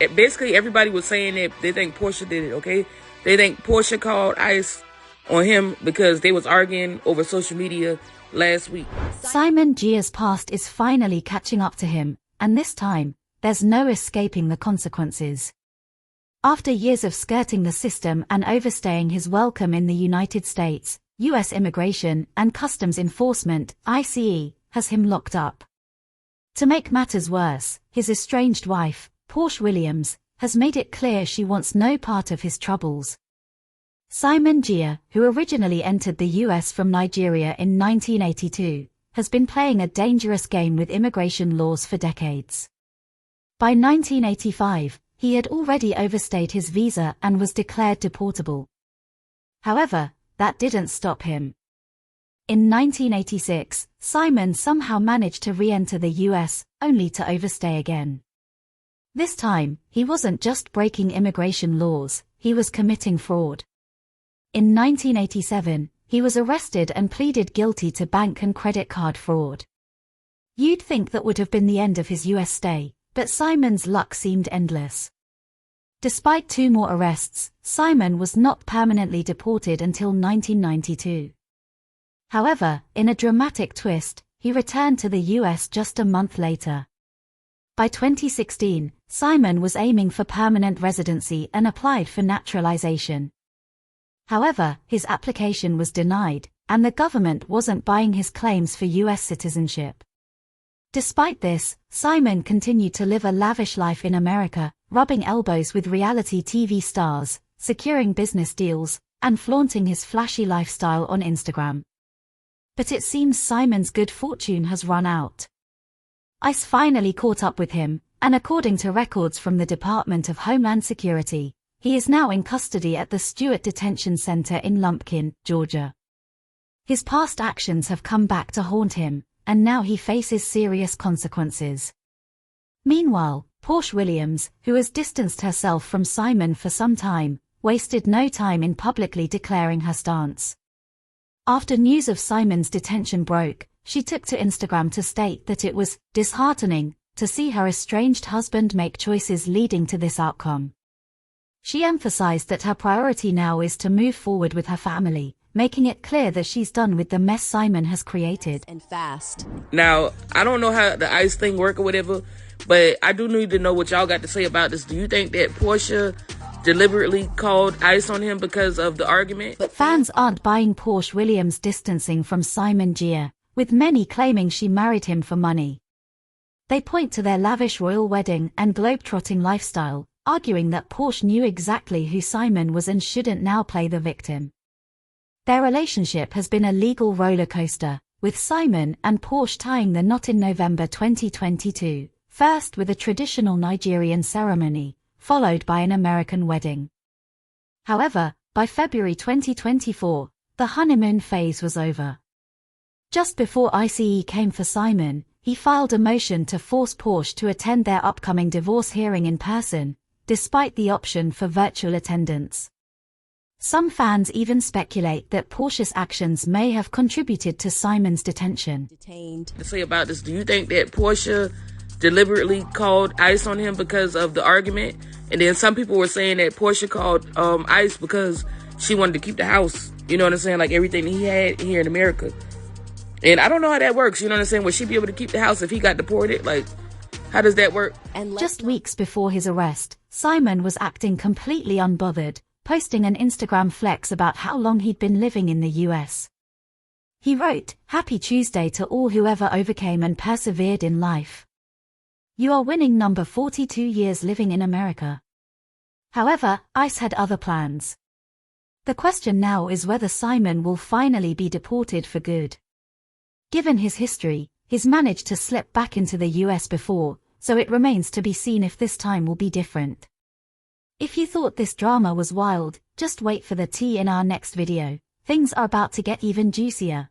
basically everybody was saying that they think Porsha did it, okay? They think Porsha called ICE on him because they was arguing over social media last week. Simon Gia's past is finally catching up to him, and this time, there's no escaping the consequences. After years of skirting the system and overstaying his welcome in the United States, U.S. Immigration and Customs Enforcement, ICE, has him locked up. To make matters worse, his estranged wife, Porsha Williams, has made it clear she wants no part of his troubles. Simon Gia, who originally entered the U.S. from Nigeria in 1982, has been playing a dangerous game with immigration laws for decades. By 1985, he had already overstayed his visa and was declared deportable. However, that didn't stop him. In 1986, Simon somehow managed to re-enter the US, only to overstay again. This time, he wasn't just breaking immigration laws, he was committing fraud. In 1987, he was arrested and pleaded guilty to bank and credit card fraud. You'd think that would have been the end of his US stay, but Simon's luck seemed endless. Despite 2 more arrests, Simon was not permanently deported until 1992. However, in a dramatic twist, he returned to the US just a month later. By 2016, Simon was aiming for permanent residency and applied for naturalization. However, his application was denied, and the government wasn't buying his claims for US citizenship. Despite this, Simon continued to live a lavish life in America, rubbing elbows with reality TV stars, securing business deals, and flaunting his flashy lifestyle on Instagram. But it seems Simon's good fortune has run out. ICE finally caught up with him, and according to records from the Department of Homeland Security, he is now in custody at the Stewart Detention Center in Lumpkin, Georgia. His past actions have come back to haunt him, and now he faces serious consequences. Meanwhile, Porsha Williams, who has distanced herself from Simon for some time, wasted no time in publicly declaring her stance. After news of Simon's detention broke, she took to Instagram to state that it was disheartening to see her estranged husband make choices leading to this outcome. She emphasized that her priority now is to move forward with her family, making it clear that she's done with the mess Simon has created. And fast. Now, I don't know how the ICE thing work or whatever, but I do need to know what y'all got to say about this. Do you think that Porsha deliberately called ICE on him because of the argument? But fans aren't buying Porsha Williams' distancing from Simon Gia, with many claiming she married him for money. They point to their lavish royal wedding and globe-trotting lifestyle, arguing that Porsha knew exactly who Simon was and shouldn't now play the victim. Their relationship has been a legal roller coaster, with Simon and Porsha tying the knot in November 2022, first with a traditional Nigerian ceremony, followed by an American wedding. However, by February 2024, the honeymoon phase was over. Just before ICE came for Simon, he filed a motion to force Porsha to attend their upcoming divorce hearing in person, despite the option for virtual attendance. Some fans even speculate that Porsha's actions may have contributed to Simon's detention. To say about this, do you think that Porsha deliberately called ICE on him because of the argument? And then some people were saying that Porsha called ICE because she wanted to keep the house. You know what I'm saying? Like everything he had here in America. And I don't know how that works. You know what I'm saying? Would she be able to keep the house if he got deported? Like, how does that work? Just weeks before his arrest, Simon was acting completely unbothered, posting an Instagram flex about how long he'd been living in the US. He wrote, "Happy Tuesday to all whoever overcame and persevered in life. You are winning number 42 years living in America." However, ICE had other plans. The question now is whether Simon will finally be deported for good. Given his history, he's managed to slip back into the US before, so it remains to be seen if this time will be different. If you thought this drama was wild, just wait for the tea in our next video. Things are about to get even juicier.